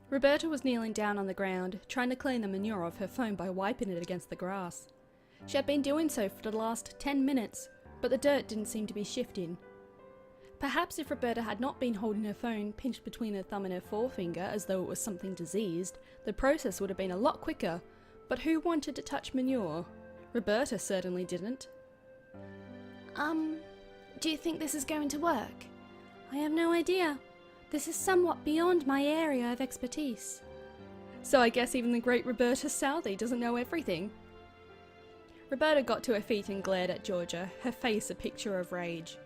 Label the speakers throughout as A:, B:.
A: Roberta was kneeling down on the ground, trying to clean the manure off her phone by wiping it against the grass. She had been doing so for the last 10 minutes, but the dirt didn't seem to be shifting. Perhaps if Roberta had not been holding her phone pinched between her thumb and her forefinger as though it was something diseased, the process would have been a lot quicker, but who wanted to touch manure? Roberta certainly didn't.
B: Do you think this is going to work? I have no idea. This is somewhat beyond my area of expertise.
A: So I guess even the great Roberta Southey doesn't know everything. Roberta got to her feet and glared at Georgia, her face a picture of rage.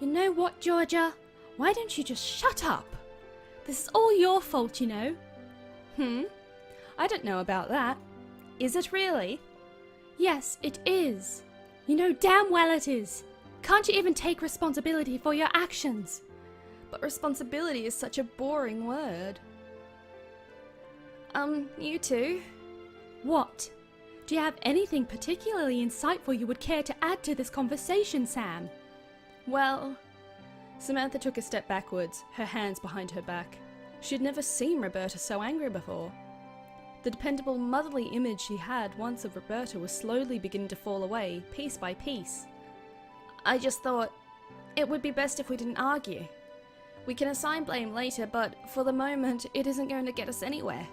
B: You know what, Georgia? Why don't you just shut up? This is all your fault, you know.
A: I don't know about that. Is it really?
B: Yes, it is. You know damn well it is. Can't you even take responsibility for your actions?
A: But responsibility is such a boring word. You two?
B: What? Do you have anything particularly insightful you would care to add to this conversation, Sam?
A: Well, Samantha took a step backwards, her hands behind her back. She'd never seen Roberta so angry before. The dependable motherly image she had once of Roberta was slowly beginning to fall away, piece by piece. I just thought it would be best if we didn't argue. We can assign blame later, but for the moment, it isn't going to get us anywhere.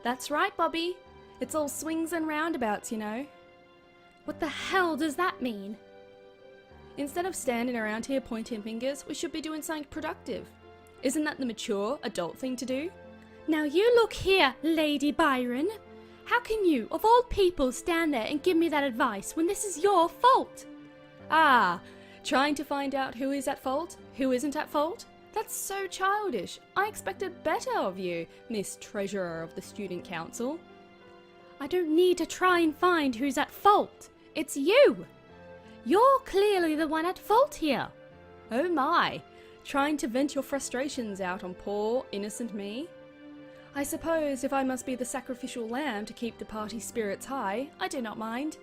A: That's right, Bobby. It's all swings and roundabouts, you know.
B: What the hell does that mean?
A: Instead of standing around here pointing fingers, we should be doing something productive. Isn't that the mature, adult thing to do?
B: Now you look here, Lady Byron. How can you, of all people, stand there and give me that advice when this is your fault?
A: Ah, trying to find out who is at fault, who isn't at fault? That's so childish. I expected better of you, Miss Treasurer of the Student Council.
B: I don't need to try and find who's at fault. It's you. You're clearly the one at fault here.
A: Oh my, trying to vent your frustrations out on poor, innocent me? I suppose if I must be the sacrificial lamb to keep the party spirits high, I do not mind.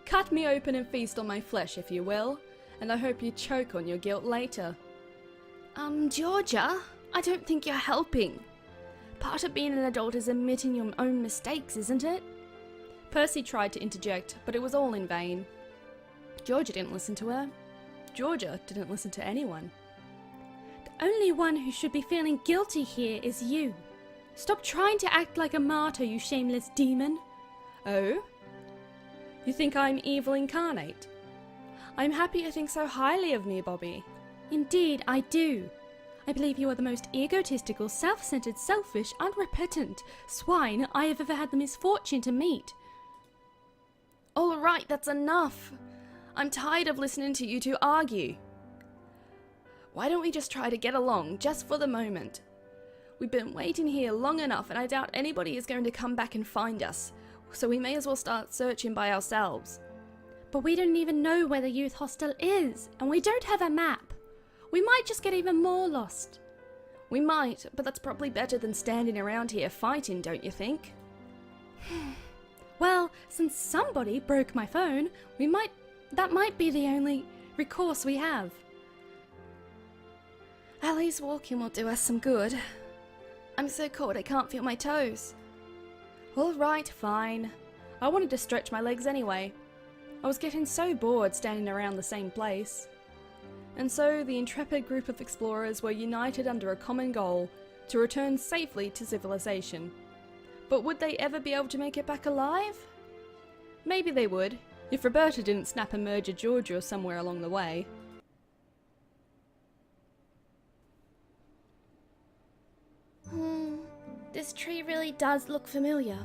A: Cut me open and feast on my flesh, if you will, and I hope you choke on your guilt later.
B: Georgia, I don't think you're helping. Part of being an adult is admitting your own mistakes, isn't it?
A: Percy tried to interject, but it was all in vain. Georgia didn't listen to her. Georgia didn't listen to anyone.
B: The only one who should be feeling guilty here is you. Stop trying to act like a martyr, you shameless demon.
A: Oh? You think I'm evil incarnate? I'm happy you think so highly of me, Bobby.
B: Indeed, I do. I believe you are the most egotistical, self-centered, selfish, unrepentant swine I have ever had the misfortune to meet.
A: All right, that's enough. I'm tired of listening to you two argue. Why don't we just try to get along, just for the moment? We've been waiting here long enough, and I doubt anybody is going to come back and find us, so we may as well start searching by ourselves.
B: But we don't even know where the youth hostel is, and we don't have a map. We might just get even more lost.
A: We might, but that's probably better than standing around here fighting, don't you think?
B: Well, since somebody broke my phone, that might be the only recourse we have.
A: At least walking will do us some good. I'm so cold I can't feel my toes. All right, fine. I wanted to stretch my legs anyway. I was getting so bored standing around the same place. And so the intrepid group of explorers were united under a common goal, to return safely to civilization. But would they ever be able to make it back alive? Maybe they would, if Roberta didn't snap and murder Georgia somewhere along the way.
B: This tree really does look familiar.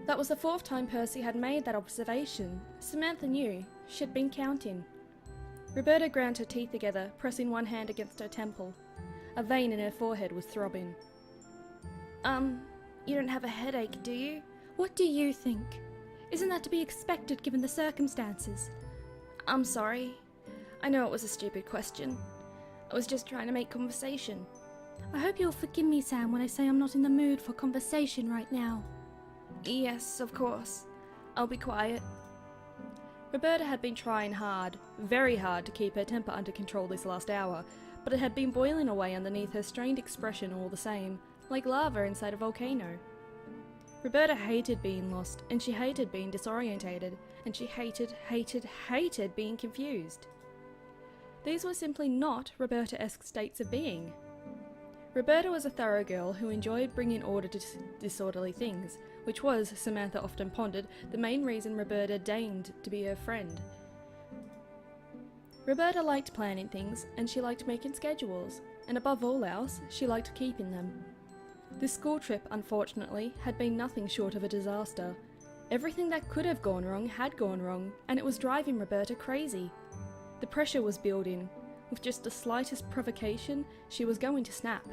A: That was the fourth time Percy had made that observation. Samantha knew. She'd been counting. Roberta ground her teeth together, pressing one hand against her temple. A vein in her forehead was throbbing.
B: You don't have a headache, do you? What do you think? Isn't that to be expected given the circumstances?
A: I'm sorry. I know it was a stupid question. I was just trying to make conversation.
B: I hope you'll forgive me, Sam, when I say I'm not in the mood for conversation right now.
A: Yes, of course. I'll be quiet. Roberta had been trying hard, very hard, to keep her temper under control this last hour, but it had been boiling away underneath her strained expression all the same, like lava inside a volcano. Roberta hated being lost, and she hated being disorientated, and she hated being confused. These were simply not Roberta-esque states of being. Roberta was a thorough girl who enjoyed bringing order to disorderly things, which was, Samantha often pondered, the main reason Roberta deigned to be her friend. Roberta liked planning things, and she liked making schedules, and above all else, she liked keeping them. This school trip, unfortunately, had been nothing short of a disaster. Everything that could have gone wrong had gone wrong, and it was driving Roberta crazy. The pressure was building. With just the slightest provocation, she was going to snap.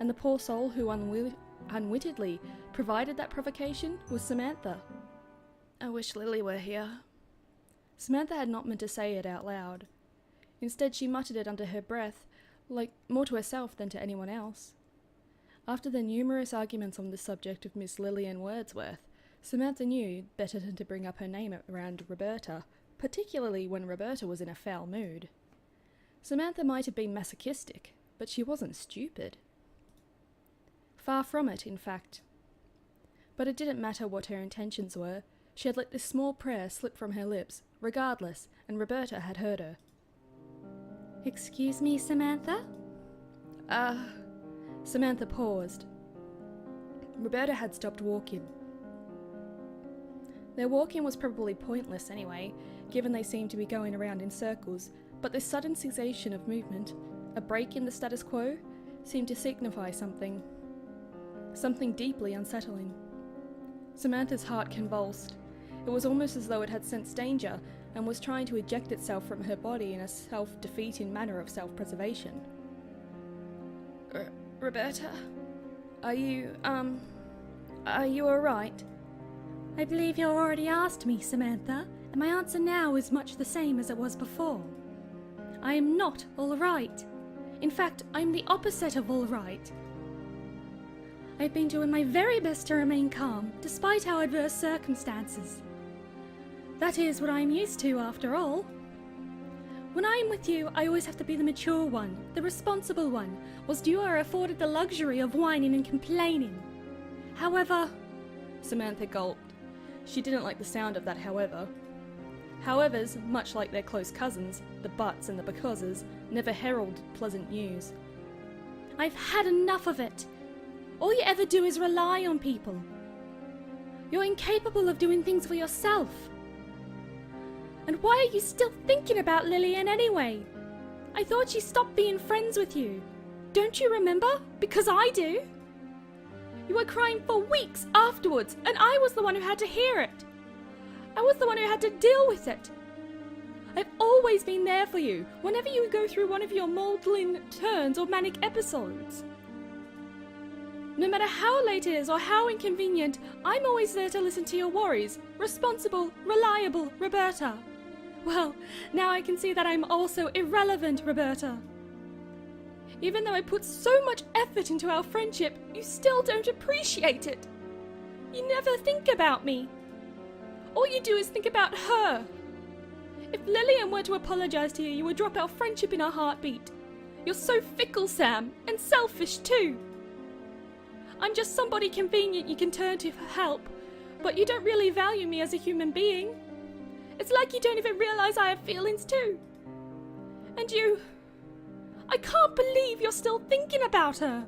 A: And the poor soul who unwittingly provided that provocation was Samantha. I wish Lily were here. Samantha had not meant to say it out loud. Instead, she muttered it under her breath, like more to herself than to anyone else. After the numerous arguments on the subject of Miss Lillian Wordsworth, Samantha knew better than to bring up her name around Roberta, particularly when Roberta was in a foul mood. Samantha might have been masochistic, but she wasn't stupid. Far from it, in fact. But it didn't matter what her intentions were. She had let this small prayer slip from her lips, regardless, and Roberta had heard her.
B: Excuse me, Samantha?
A: Samantha paused. Roberta had stopped walking. Their walking was probably pointless anyway, given they seemed to be going around in circles, but this sudden cessation of movement, a break in the status quo, seemed to signify something. Something deeply unsettling. Samantha's heart convulsed. It was almost as though it had sensed danger and was trying to eject itself from her body in a self-defeating manner of self-preservation. Roberta? Are you alright?
B: I believe you already asked me, Samantha, and my answer now is much the same as it was before. I am not all right. In fact, I am the opposite of all right. I've been doing my very best to remain calm, despite our adverse circumstances. That is what I am used to, after all. When I am with you, I always have to be the mature one, the responsible one, whilst you are afforded the luxury of whining and complaining. However...
A: Samantha gulped. She didn't like the sound of that however. Howevers, much like their close cousins, the buts and the becauses, never heralded pleasant news.
B: I've had enough of it. All you ever do is rely on people. You're incapable of doing things for yourself. And why are you still thinking about Lillian anyway? I thought she stopped being friends with you. Don't you remember? Because I do. You were crying for weeks afterwards, and I was the one who had to hear it. I was the one who had to deal with it. I've always been there for you, whenever you go through one of your maudlin turns or manic episodes. No matter how late it is or how inconvenient, I'm always there to listen to your worries. Responsible, reliable Roberta. Well, now I can see that I'm also irrelevant, Roberta. Even though I put so much effort into our friendship, you still don't appreciate it. You never think about me. All you do is think about her. If Lillian were to apologize to you, you would drop our friendship in a heartbeat. You're so fickle, Sam, and selfish too. I'm just somebody convenient you can turn to for help, but you don't really value me as a human being. It's like you don't even realize I have feelings too. And you... I can't believe you're still thinking about her.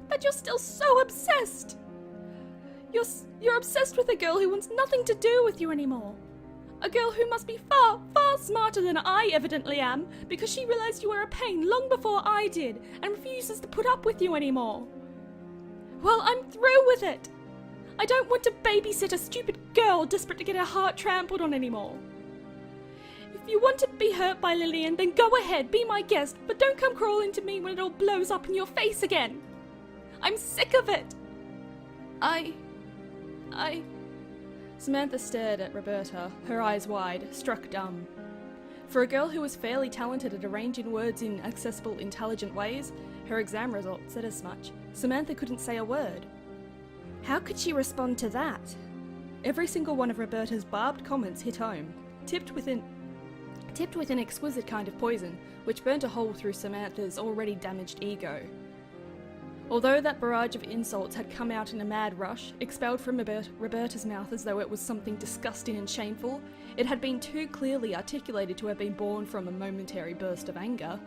B: That you're still so obsessed. You're obsessed with a girl who wants nothing to do with you anymore. A girl who must be far, far smarter than I evidently am, because she realized you were a pain long before I did, and refuses to put up with you anymore. Well, I'm through with it. I don't want to babysit a stupid girl desperate to get her heart trampled on anymore. If you want to be hurt by Lillian, then go ahead, be my guest, but don't come crawling to me when it all blows up in your face again. I'm sick of it.
A: Samantha stared at Roberta, her eyes wide, struck dumb. For a girl who was fairly talented at arranging words in accessible, intelligent ways, her exam results said as much. Samantha couldn't say a word. How could she respond to that? Every single one of Roberta's barbed comments hit home, tipped with an exquisite kind of poison, which burnt a hole through Samantha's already damaged ego. Although that barrage of insults had come out in a mad rush, expelled from Roberta's mouth as though it was something disgusting and shameful, it had been too clearly articulated to have been born from a momentary burst of anger.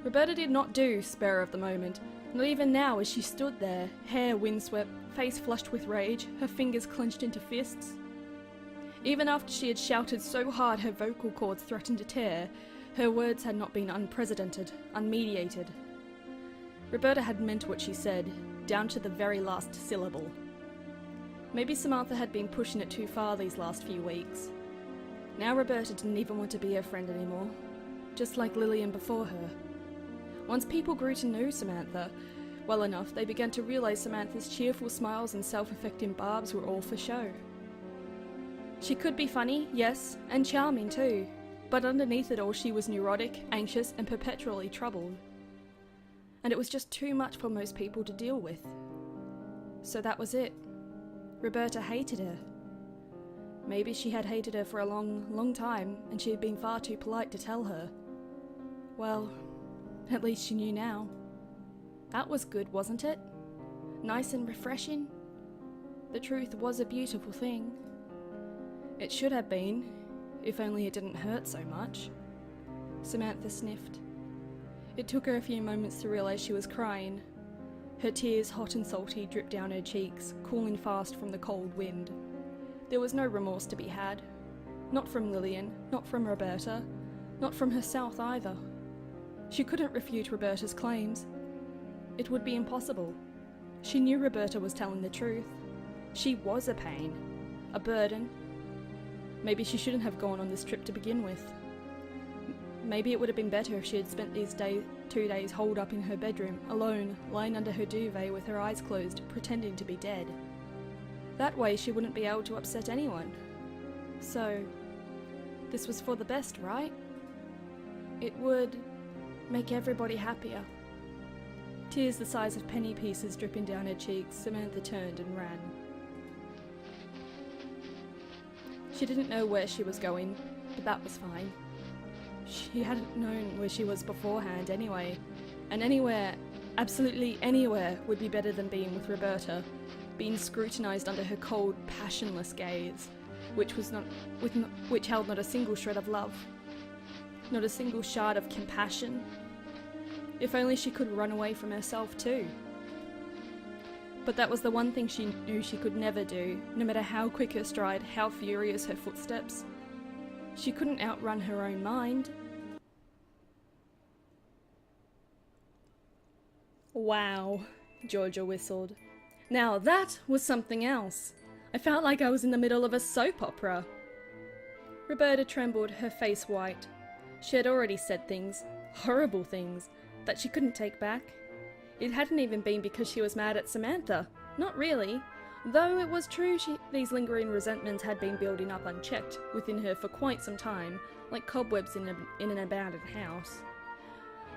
A: Roberta did not do spur of the moment, not even now as she stood there, hair windswept, face flushed with rage, her fingers clenched into fists. Even after she had shouted so hard her vocal cords threatened to tear, her words had not been unprecedented, unmediated. Roberta had meant what she said, down to the very last syllable. Maybe Samantha had been pushing it too far these last few weeks. Now Roberta didn't even want to be her friend anymore, just like Lillian before her. Once people grew to know Samantha well enough, they began to realise Samantha's cheerful smiles and self-affecting barbs were all for show. She could be funny, yes, and charming too, but underneath it all she was neurotic, anxious, and perpetually troubled. And it was just too much for most people to deal with. So that was it. Roberta hated her. Maybe she had hated her for a long, long time, and she had been far too polite to tell her. Well, at least she knew now. That was good, wasn't it? Nice and refreshing. The truth was a beautiful thing. It should have been, if only it didn't hurt so much. Samantha sniffed. It took her a few moments to realise she was crying. Her tears, hot and salty, dripped down her cheeks, cooling fast from the cold wind. There was no remorse to be had. Not from Lillian, not from Roberta, not from herself either. She couldn't refute Roberta's claims. It would be impossible. She knew Roberta was telling the truth. She was a pain, a burden. Maybe she shouldn't have gone on this trip to begin with. Maybe it would have been better if she had spent these 2 days holed up in her bedroom, alone, lying under her duvet with her eyes closed, pretending to be dead. That way she wouldn't be able to upset anyone. So, this was for the best, right? It would make everybody happier. Tears the size of penny pieces dripping down her cheeks, Samantha turned and ran. She didn't know where she was going, but that was fine. She hadn't known where she was beforehand anyway, and anywhere, absolutely anywhere, would be better than being with Roberta, being scrutinised under her cold, passionless gaze, which held not a single shred of love, not a single shard of compassion. If only she could run away from herself too. But that was the one thing she knew she could never do, no matter how quick her stride, how furious her footsteps. She couldn't outrun her own mind. Wow, Georgia whistled. Now that was something else. I felt like I was in the middle of a soap opera. Roberta trembled, her face white. She had already said things, horrible things, that she couldn't take back. It hadn't even been because she was mad at Samantha. Not really. Though it was true these lingering resentments had been building up unchecked within her for quite some time, like cobwebs in an abandoned house.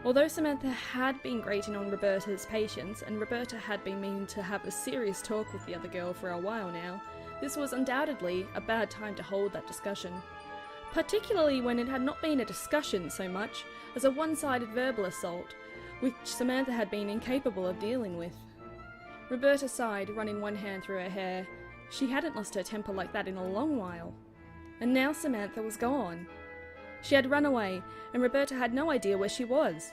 A: Although Samantha had been grating on Roberta's patience, and Roberta had been meaning to have a serious talk with the other girl for a while now, this was undoubtedly a bad time to hold that discussion. Particularly when it had not been a discussion so much as a one-sided verbal assault, which Samantha had been incapable of dealing with. Roberta sighed, running one hand through her hair. She hadn't lost her temper like that in a long while. And now Samantha was gone. She had run away, and Roberta had no idea where she was.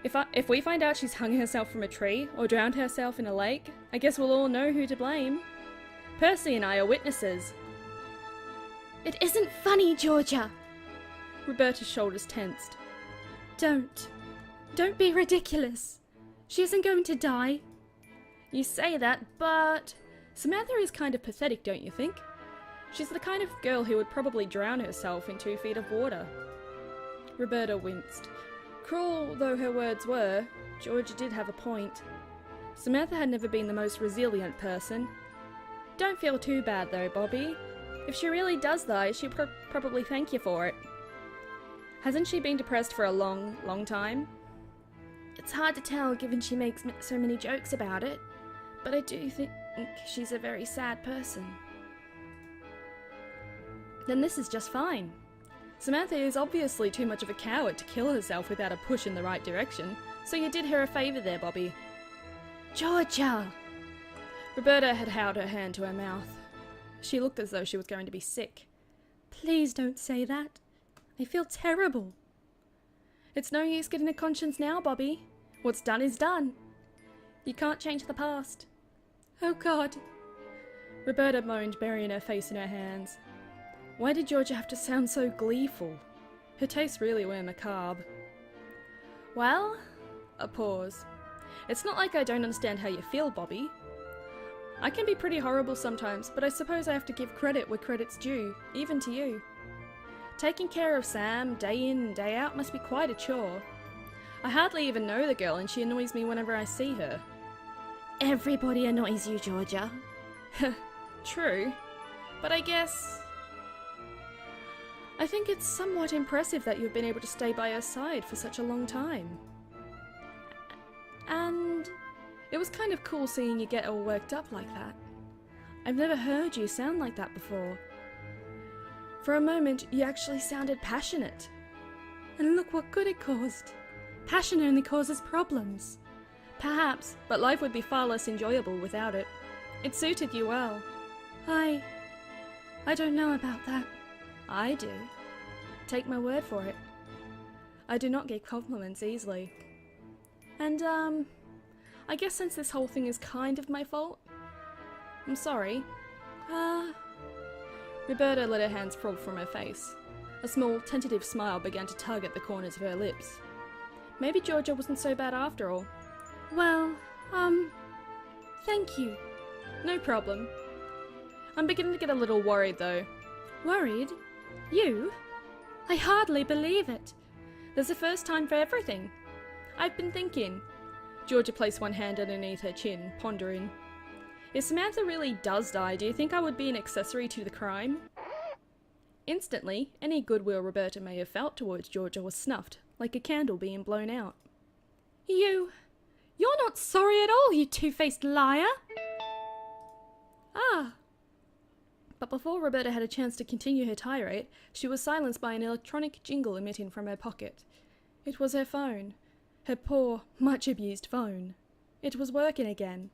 A: If we find out she's hung herself from a tree, or drowned herself in a lake, I guess we'll all know who to blame. Percy and I are witnesses.
B: It isn't funny, Georgia.
A: Roberta's shoulders tensed.
B: Don't be ridiculous. She isn't going to die.
A: You say that, but Samantha is kind of pathetic, don't you think? She's the kind of girl who would probably drown herself in 2 feet of water. Roberta winced. Cruel though her words were, Georgia did have a point. Samantha had never been the most resilient person. Don't feel too bad though, Bobby. If she really does die, she'll probably thank you for it. Hasn't she been depressed for a long, long time? It's hard to tell given she makes so many jokes about it, but I do think she's a very sad person. Then this is just fine. Samantha is obviously too much of a coward to kill herself without a push in the right direction, So you did her a favour there, Bobby.
B: Georgia!
A: Roberta had held her hand to her mouth. She looked as though she was going to be sick.
B: Please don't say that. I feel terrible.
A: It's no use getting a conscience now, Bobby. What's done is done. You can't change the past.
B: Oh God.
A: Roberta moaned, burying her face in her hands. Why did Georgia have to sound so gleeful? Her tastes really were macabre. Well, a pause. It's not like I don't understand how you feel, Bobby. I can be pretty horrible sometimes, but I suppose I have to give credit where credit's due, even to you. Taking care of Sam, day in and day out, must be quite a chore. I hardly even know the girl, and she annoys me whenever I see her.
B: Everybody annoys you, Georgia.
A: True, but I guess... I think it's somewhat impressive that you've been able to stay by her side for such a long time. And it was kind of cool seeing you get all worked up like that. I've never heard you sound like that before. For a moment, you actually sounded passionate.
B: And look what good it caused. Passion only causes problems.
A: Perhaps, but life would be far less enjoyable without it. It suited you well.
B: I don't know about that.
A: I do. Take my word for it. I do not get compliments easily. And, I guess since this whole thing is kind of my fault, I'm sorry. Roberta let her hands fall from her face. A small, tentative smile began to tug at the corners of her lips. Maybe Georgia wasn't so bad after all.
B: Well, thank you.
A: No problem. I'm beginning to get a little worried, though.
B: Worried? You? I hardly believe it.
A: There's a first time for everything. I've been thinking. Georgia placed one hand underneath her chin, pondering. If Samantha really does die, do you think I would be an accessory to the crime? Instantly, any goodwill Roberta may have felt towards Georgia was snuffed, like a candle being blown out.
B: You're not sorry at all, you two-faced liar!
A: But before Roberta had a chance to continue her tirade, she was silenced by an electronic jingle emitting from her pocket. It was her phone. Her poor, much-abused phone. It was working again.